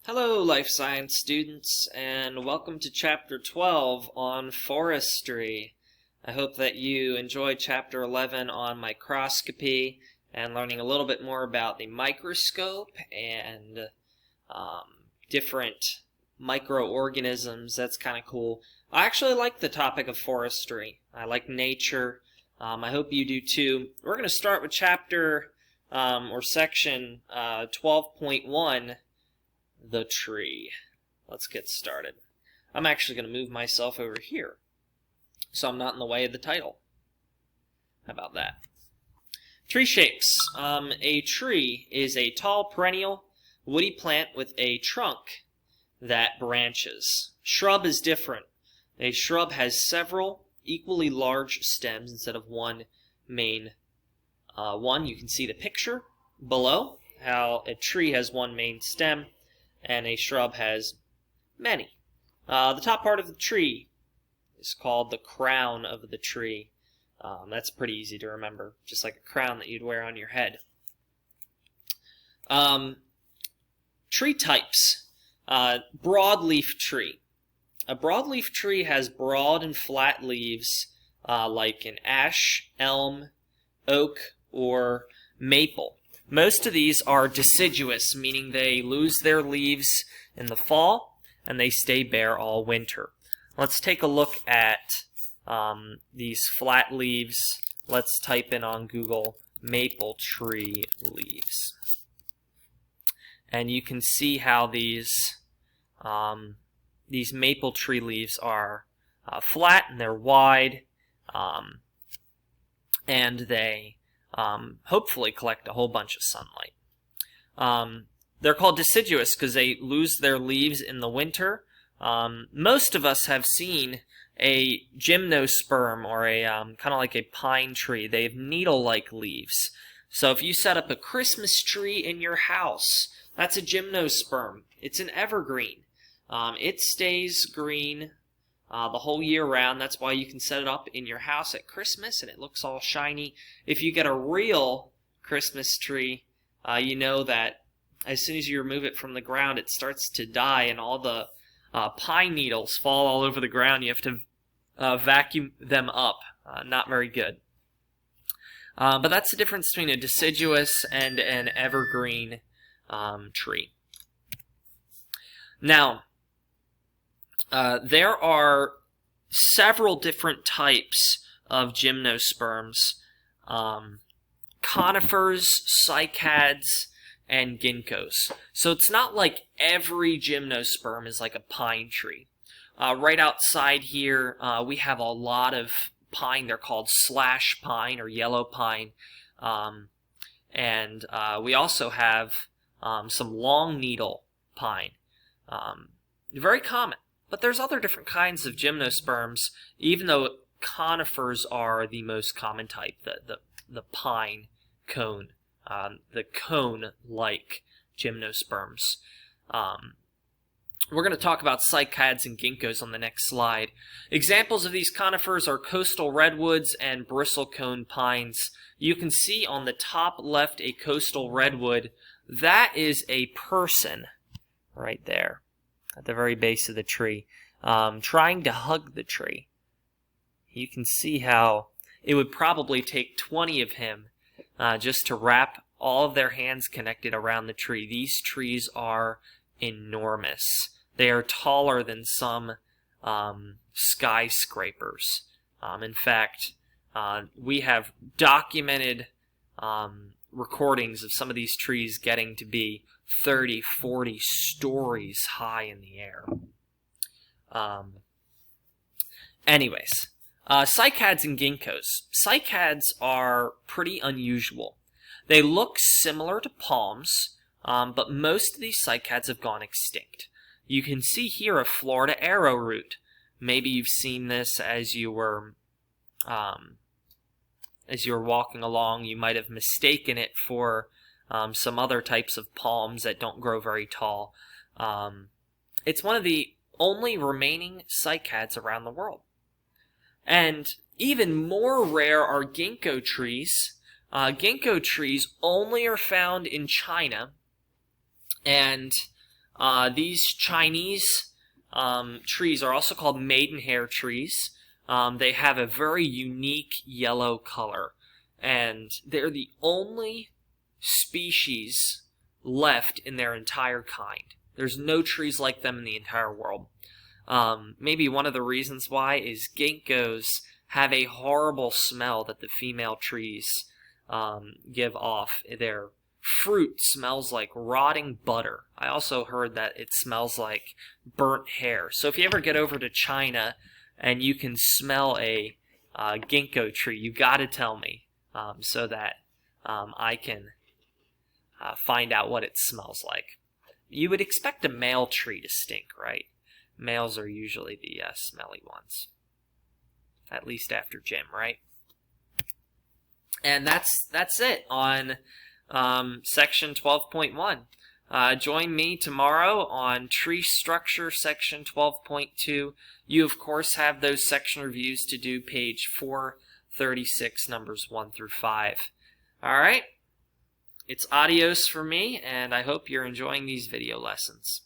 Hello, life science students, and welcome to Chapter 12 on forestry. I hope that you enjoyed Chapter 11 on microscopy and learning a little bit more about the microscope and different microorganisms. That's kind of cool. I actually like the topic of forestry. I like nature. I hope you do too. We're going to start with Chapter or Section 12.1. The tree. Let's get started. I'm actually going to move myself over here so I'm not in the way of the title. How about that? Tree shapes. A tree is a tall perennial woody plant with a trunk that branches. Shrub is different. A shrub has several equally large stems instead of one main one. You can see the picture below, how a tree has one main stem and a shrub has many. The top part of the tree is called the crown of the tree. That's pretty easy to remember, just like a crown that you'd wear on your head. Tree types. Broadleaf tree. A broadleaf tree has broad and flat leaves like an ash, elm, oak, or maple. Most of these are deciduous, meaning they lose their leaves in the fall and they stay bare all winter. Let's take a look at these flat leaves. Let's type in on Google maple tree leaves. And you can see how these maple tree leaves are flat and they're wide, and they hopefully collect a whole bunch of sunlight. They're called deciduous because they lose their leaves in the winter. Most of us have seen a gymnosperm or a kind of like a pine tree. They have needle-like leaves. So if you set up a Christmas tree in your house, that's a gymnosperm. It's an evergreen. It stays green the whole year round. That's why you can set it up in your house at Christmas and it looks all shiny. If you get a real Christmas tree, you know that as soon as you remove it from the ground, it starts to die and all the pine needles fall all over the ground. You have to vacuum them up. Not very good. But that's the difference between a deciduous and an evergreen tree. Now, there are several different types of gymnosperms, conifers, cycads, and ginkgos. So it's not like every gymnosperm is like a pine tree. Right outside here, we have a lot of pine. They're called slash pine or yellow pine. And we also have some long needle pine. Very common. But there's other different kinds of gymnosperms, even though conifers are the most common type, the pine cone, the cone-like gymnosperms. We're going to talk about cycads and ginkgos on the next slide. Examples of these conifers are coastal redwoods and bristlecone pines. You can see on the top left a coastal redwood. That is a person right there at the very base of the tree, trying to hug the tree. You can see how it would probably take 20 of him just to wrap all of their hands connected around the tree. These trees are enormous. They are taller than some skyscrapers. In fact, we have documented recordings of some of these trees getting to be 30, 40 stories high in the air. Anyways, cycads and ginkgos. Cycads are pretty unusual. They look similar to palms, but most of these cycads have gone extinct. You can see here a Florida arrowroot. Maybe you've seen this as you were walking along. You might have mistaken it for some other types of palms that don't grow very tall. It's one of the only remaining cycads around the world. And even more rare are ginkgo trees. Ginkgo trees only are found in China, and These Chinese trees are also called maidenhair trees. They have a very unique yellow color, and they're the only species left in their entire kind. There's no trees like them in the entire world. Maybe one of the reasons why is ginkgos have a horrible smell that the female trees give off. Their fruit smells like rotting butter. I also heard that it smells like burnt hair. So if you ever get over to China and you can smell a ginkgo tree, you got to tell me so that I can find out what it smells like. You would expect a male tree to stink, right? Males are usually the smelly ones. At least after gym, right? And that's it on section 12.1. Join me tomorrow on tree structure section 12.2. You, of course, have those section reviews to do, page 436, numbers 1 through 5. All right? It's adios for me, and I hope you're enjoying these video lessons.